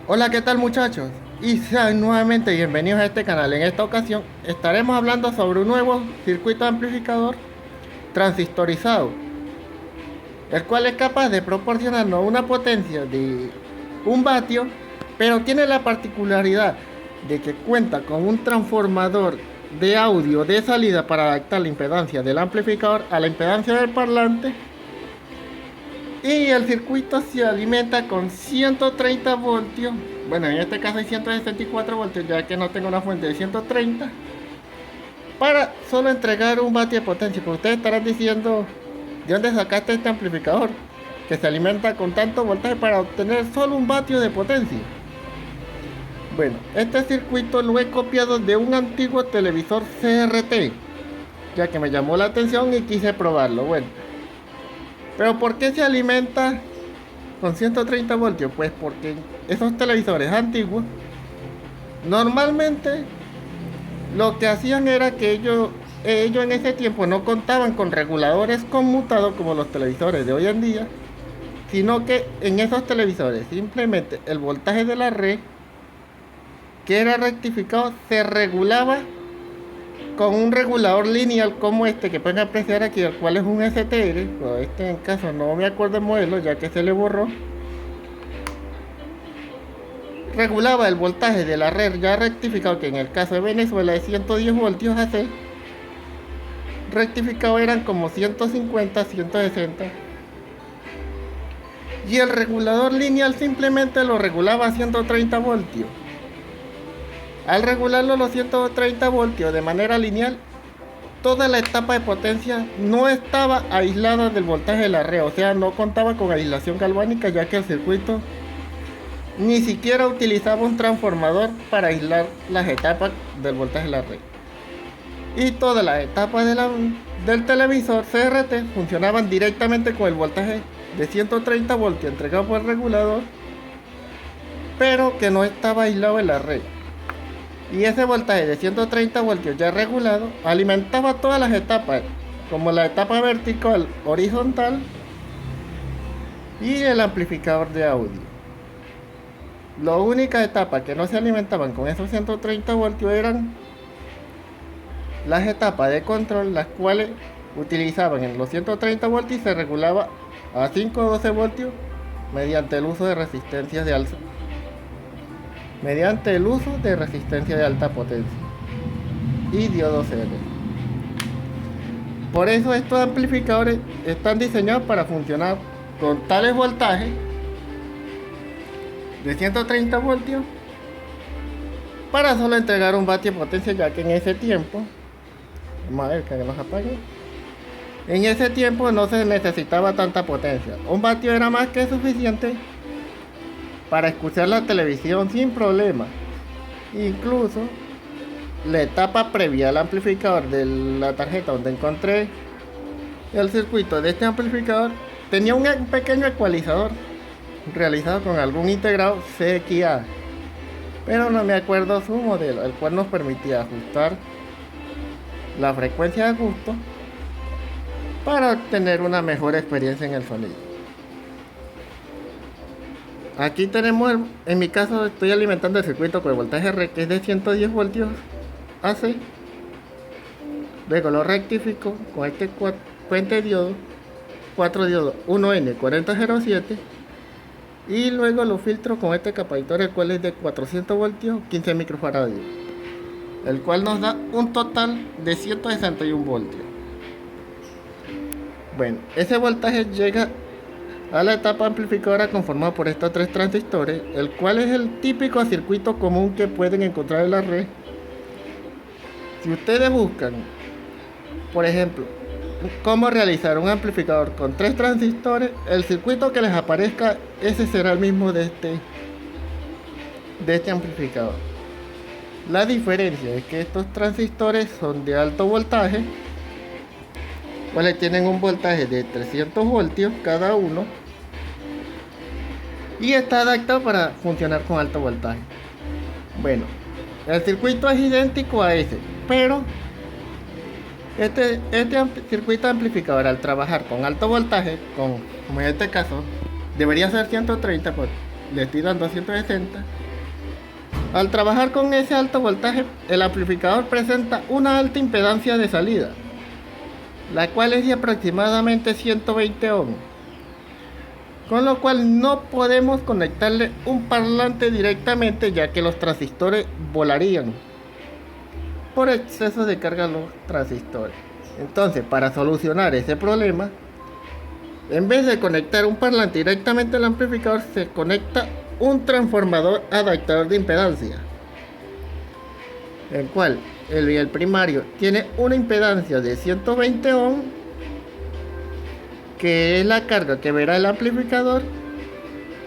Hola, ¿qué tal muchachos? Y sean nuevamente bienvenidos a este canal. En esta ocasión estaremos hablando sobre un nuevo circuito amplificador transistorizado, el cual es capaz de proporcionarnos una potencia de 1 vatio, pero tiene la particularidad de que cuenta con un transformador de audio de salida para adaptar la impedancia del amplificador a la impedancia del parlante. Y el circuito se alimenta con 130 voltios. Bueno, en este caso hay 164 voltios, ya que no tengo una fuente de 130. Para solo entregar 1 vatio de potencia. Porque ustedes estarán diciendo, ¿de dónde sacaste este amplificador? Que se alimenta con tanto voltaje para obtener solo 1 vatio de potencia. Bueno, este circuito lo he copiado de un antiguo televisor CRT, ya que me llamó la atención y quise probarlo. Bueno, pero ¿por qué se alimenta con 130 voltios? Pues porque esos televisores antiguos normalmente lo que hacían era que ellos en ese tiempo no contaban con reguladores conmutados como los televisores de hoy en día, sino que en esos televisores simplemente el voltaje de la red que era rectificado se regulaba con un regulador lineal como este que pueden apreciar aquí, el cual es un STR, pero este en caso no me acuerdo el modelo ya que se le borró. Regulaba el voltaje de la red ya rectificado, que en el caso de Venezuela es 110 voltios AC, rectificado eran como 150, 160, y el regulador lineal simplemente lo regulaba a 130 voltios. Al regularlo a los 130 voltios de manera lineal, toda la etapa de potencia no estaba aislada del voltaje de la red, o sea, no contaba con aislación galvánica, ya que el circuito ni siquiera utilizaba un transformador para aislar las etapas del voltaje de la red. Y todas las etapas del televisor CRT funcionaban directamente con el voltaje de 130 voltios entregado por el regulador, pero que no estaba aislado en la red. Y ese voltaje de 130 voltios ya regulado alimentaba todas las etapas, como la etapa vertical, horizontal y el amplificador de audio. Las únicas etapas que no se alimentaban con esos 130 voltios eran las etapas de control, las cuales utilizaban en los 130 voltios y se regulaba a 5 o 12 voltios mediante el uso de resistencias de alza, mediante el uso de resistencia de alta potencia y diodos R. Por eso estos amplificadores están diseñados para funcionar con tales voltajes de 130 voltios para solo entregar 1 vatio de potencia, ya que en ese tiempo, vamos a ver que los apague, en ese tiempo no se necesitaba tanta potencia. 1 vatio era más que suficiente para escuchar la televisión sin problema. Incluso la etapa previa al amplificador de la tarjeta donde encontré el circuito de este amplificador tenía un pequeño ecualizador realizado con algún integrado CXA, pero no me acuerdo su modelo, el cual nos permitía ajustar la frecuencia de ajuste para obtener una mejor experiencia en el sonido. Aquí tenemos, en mi caso estoy alimentando el circuito con el voltaje R, que es de 110 voltios AC. Luego lo rectifico con este puente diodo, 4 diodos 1N4007, y luego lo filtro con este capacitor, el cual es de 400 voltios 15 microfaradios, el cual nos da un total de 161 voltios. Bueno, ese voltaje llega a la etapa amplificadora conformada por estos 3 transistores, el cual es el típico circuito común que pueden encontrar en la red. Si ustedes buscan, por ejemplo, cómo realizar un amplificador con 3 transistores, el circuito que les aparezca, ese será el mismo de este amplificador. La diferencia es que estos transistores son de alto voltaje, cuales tienen un voltaje de 300 voltios cada uno, y está adaptado para funcionar con alto voltaje. Bueno, el circuito es idéntico a ese, pero este circuito amplificador, al trabajar con alto voltaje, como en este caso debería ser 130, pues le estoy dando a 160. Al trabajar con ese alto voltaje, el amplificador presenta una alta impedancia de salida, la cual es de aproximadamente 120 ohms, con lo cual no podemos conectarle un parlante directamente, ya que los transistores volarían por exceso de carga a los transistores. Entonces, para solucionar ese problema, en vez de conectar un parlante directamente al amplificador, se conecta un transformador adaptador de impedancia, el cual el primario tiene una impedancia de 120 ohms, que es la carga que verá el amplificador,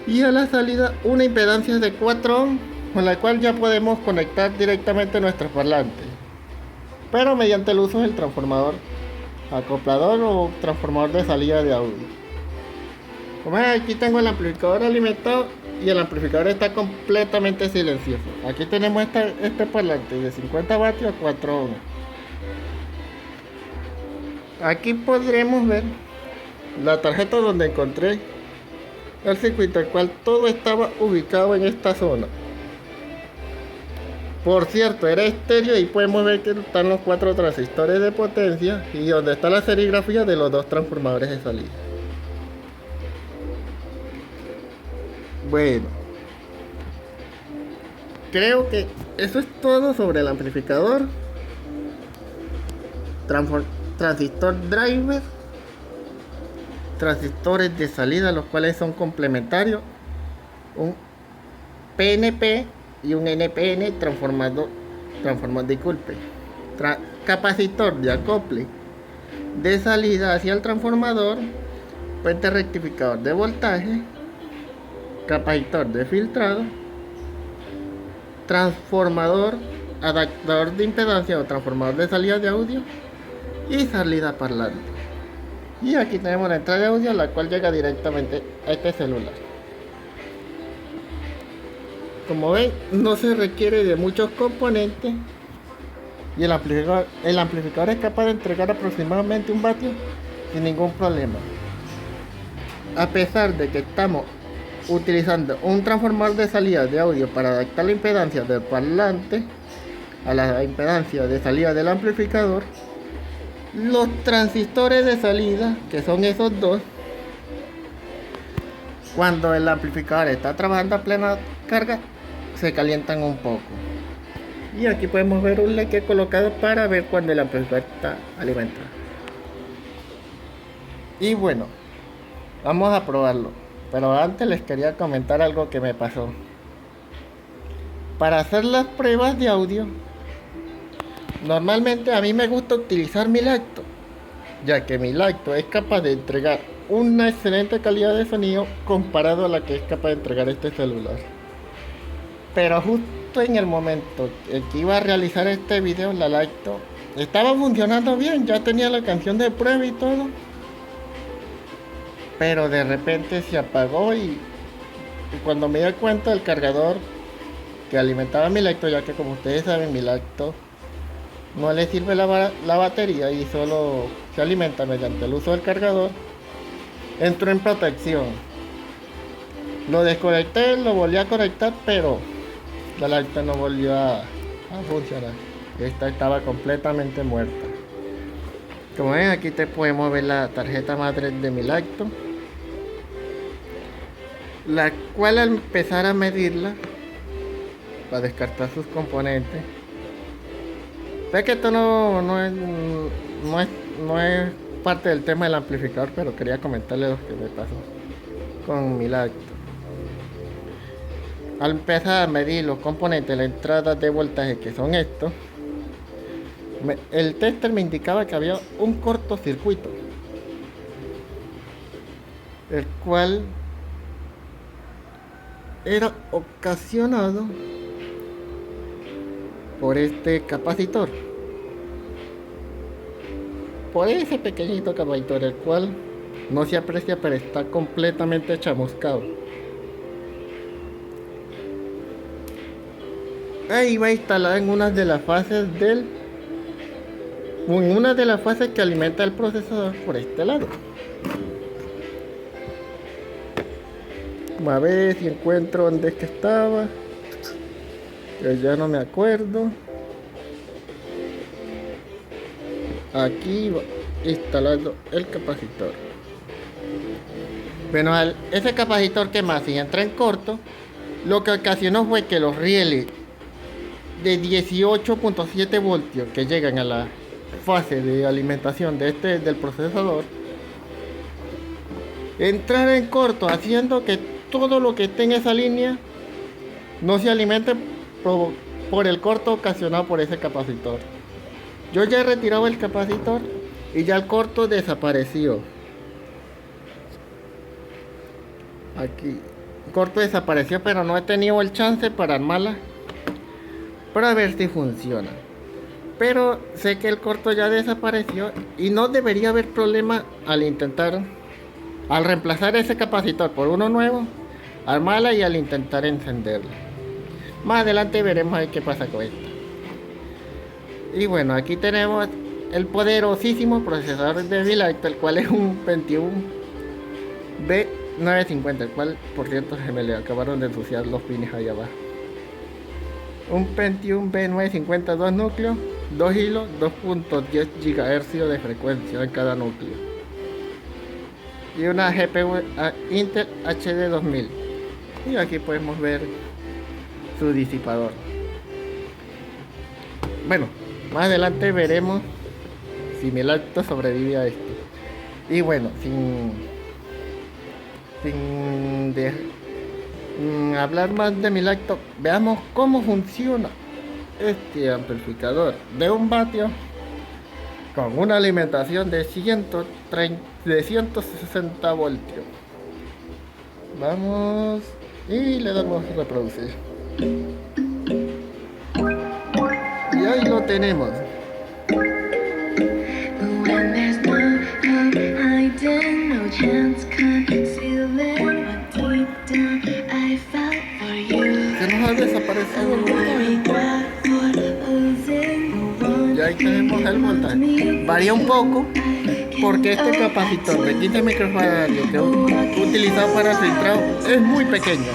y a la salida una impedancia de 4 ohms, con la cual ya podemos conectar directamente nuestro parlante, pero mediante el uso del transformador acoplador o transformador de salida de audio. Como ven, aquí tengo el amplificador alimentado y el amplificador está completamente silencioso. Aquí tenemos este parlante de 50 vatios a 4 ohms. Aquí podremos ver la tarjeta donde encontré el circuito, el cual todo estaba ubicado en esta zona. Por cierto, era estéreo y podemos ver que están los 4 transistores de potencia y donde está la serigrafía de los 2 transformadores de salida. Bueno, creo que eso es todo sobre el amplificador, transistor driver, transistores de salida, los cuales son complementarios, un PNP y un NPN capacitor de acople de salida hacia el transformador, puente rectificador de voltaje, capacitor de filtrado, transformador adaptador de impedancia o transformador de salida de audio y salida parlante. Y aquí tenemos la entrada de audio, la cual llega directamente a este celular. Como ven, no se requiere de muchos componentes y el amplificador es capaz de entregar aproximadamente 1 vatio sin ningún problema. A pesar de que estamos utilizando un transformador de salida de audio para adaptar la impedancia del parlante a la impedancia de salida del amplificador, los transistores de salida, que son esos dos, cuando el amplificador está trabajando a plena carga, se calientan un poco. Y aquí podemos ver un LED que he colocado para ver cuando el amplificador está alimentado. Y bueno, vamos a probarlo. Pero antes les quería comentar algo que me pasó. Para hacer las pruebas de audio, normalmente a mí me gusta utilizar mi lacto, ya que mi lacto es capaz de entregar una excelente calidad de sonido comparado a la que es capaz de entregar este celular. Pero justo en el momento en que iba a realizar este video, la lacto estaba funcionando bien, ya tenía la canción de prueba y todo, pero de repente se apagó y cuando me di cuenta, el cargador que alimentaba mi lacto, ya que como ustedes saben, mi lacto no le sirve la batería y solo se alimenta mediante el uso del cargador, entró en protección. Lo desconecté, lo volví a conectar, pero la lacto no volvió a funcionar. Esta estaba completamente muerta. Como ven, aquí te podemos ver la tarjeta madre de mi lacto, la cual al empezar a medirla para descartar sus componentes, sé que esto no es parte del tema del amplificador, pero quería comentarles lo que me pasó con mi lacto. Al empezar a medir los componentes, la entrada de voltaje, que son estos, el tester me indicaba que había un cortocircuito, el cual era ocasionado por este capacitor, por ese pequeñito capacitor, el cual no se aprecia, pero está completamente chamuscado. Ahí va instalada en una de las fases que alimenta el procesador por este lado. A ver si encuentro dónde es que estaba. Que ya no me acuerdo. Aquí va instalando el capacitor. Bueno, ese capacitor que más si entra en corto, lo que ocasionó fue que los rieles de 18.7 voltios que llegan a la fase de alimentación del procesador entrar en corto, haciendo que todo lo que esté en esa línea no se alimente por el corto ocasionado por ese capacitor. Yo ya he retirado el capacitor y ya el corto desapareció. Aquí el corto desapareció, pero no he tenido el chance para armarla para ver si funciona. Pero sé que el corto ya desapareció y no debería haber problema al reemplazar ese capacitor por uno nuevo, armarla y al intentar encenderla. Más adelante veremos a ver qué pasa con esto. Y bueno, aquí tenemos el poderosísimo procesador de Vlighto, el cual es un Pentium B950, el cual por cierto se me le acabaron de ensuciar los pines allá abajo. Un Pentium B950, 2 núcleos, 2 hilos, 2.10 GHz de frecuencia en cada núcleo. Y una GPU Intel HD 2000. Y aquí podemos ver su disipador. Bueno, más adelante veremos si Vlighto sobrevive a esto. Y bueno, sin hablar más de Vlighto, veamos cómo funciona este amplificador de 1 vatio con una alimentación de 160 voltios. Vamos y le damos a reproducir. Y ahí lo tenemos. Se nos ha desaparecido el voltaje. Y ahí tenemos el voltaje. Varía un poco porque este capacitor de 15 microfarads que he utilizado para el filtrado es muy pequeño.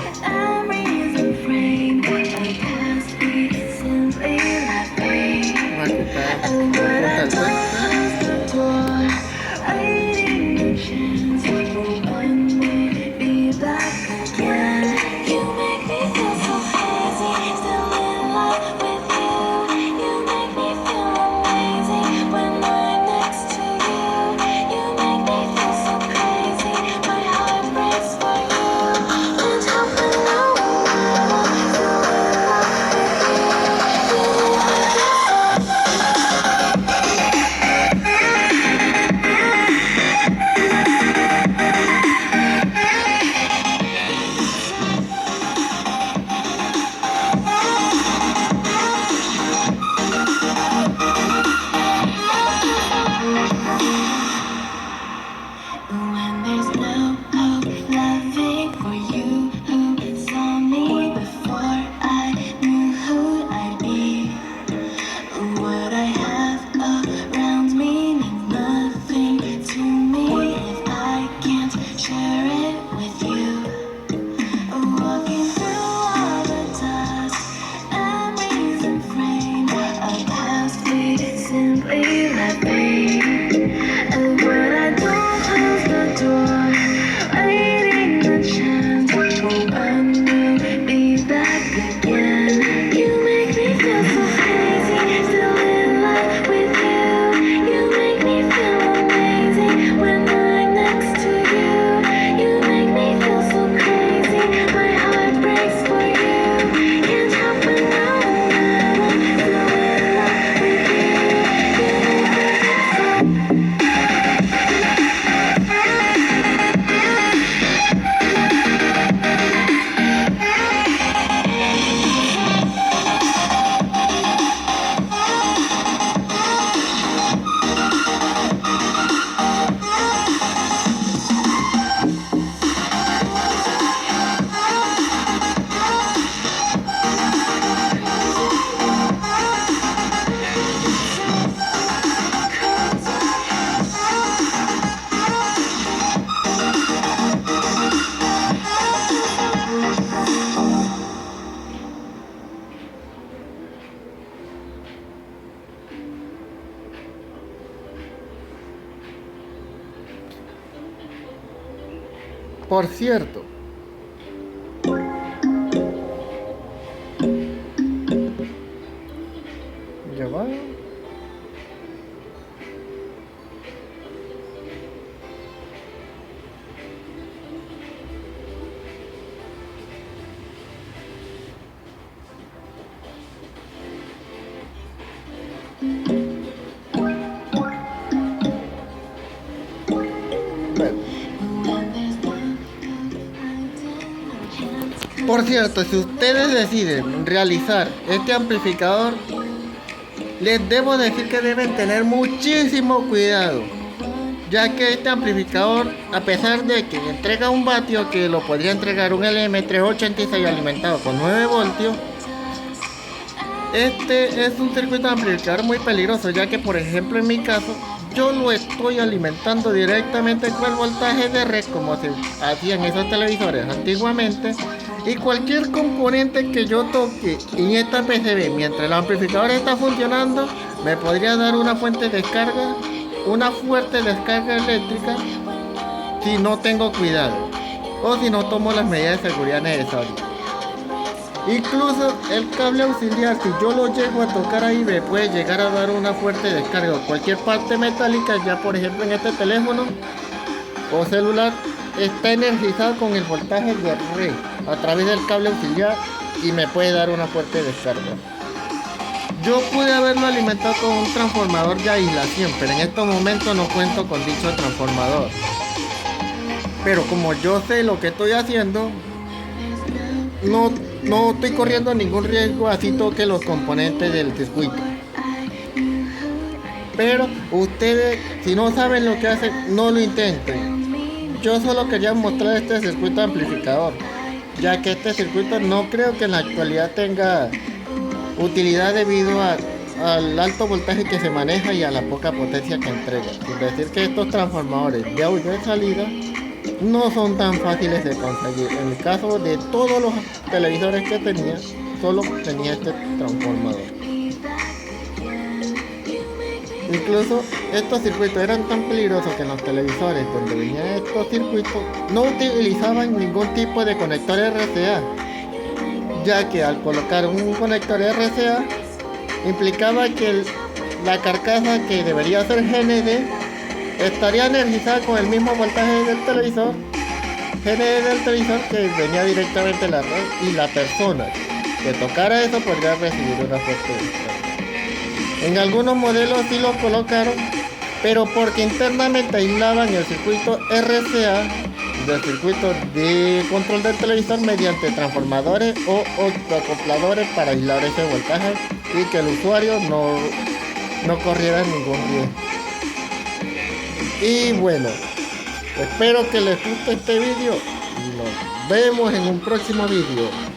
Por cierto, ya va. Bueno. Por cierto, si ustedes deciden realizar este amplificador, les debo decir que deben tener muchísimo cuidado, ya que este amplificador, a pesar de que entrega un vatio que lo podría entregar un LM386 alimentado con 9 voltios, este es un circuito de amplificador muy peligroso, ya que por ejemplo en mi caso yo lo estoy alimentando directamente con el voltaje de red, como se hacían esos televisores antiguamente, y cualquier componente que yo toque en esta PCB mientras el amplificador está funcionando me podría dar una fuente de descarga, una fuerte descarga eléctrica, si no tengo cuidado o si no tomo las medidas de seguridad necesarias. Incluso el cable auxiliar, si yo lo llego a tocar ahí, me puede llegar a dar una fuerte descarga. Cualquier parte metálica, ya por ejemplo en este teléfono o celular, está energizado con el voltaje de red a través del cable auxiliar y me puede dar una fuerte descarga. Yo pude haberlo alimentado con un transformador de aislación, pero en estos momentos no cuento con dicho transformador. Pero como yo sé lo que estoy haciendo, no estoy corriendo ningún riesgo así toque los componentes del circuito. Pero ustedes, si no saben lo que hacen, no lo intenten. Yo solo quería mostrar este circuito amplificador, ya que este circuito no creo que en la actualidad tenga utilidad debido al alto voltaje que se maneja y a la poca potencia que entrega. Es decir, que estos transformadores de audio de salida no son tan fáciles de conseguir. En el caso de todos los televisores que tenía, solo tenía este transformador. Incluso estos circuitos eran tan peligrosos que en los televisores donde venían estos circuitos no utilizaban ningún tipo de conector RCA, ya que al colocar un conector RCA implicaba que la carcasa, que debería ser GND, estaría energizada con el mismo voltaje del televisor, GND del televisor, que venía directamente de la red, y la persona que tocara eso podría recibir una fuerte descarga. En algunos modelos sí lo colocaron, pero porque internamente aislaban el circuito RCA del circuito de control del televisor mediante transformadores o autoacopladores para aislar ese voltaje y que el usuario no corriera ningún riesgo. Y bueno, espero que les guste este vídeo y nos vemos en un próximo vídeo.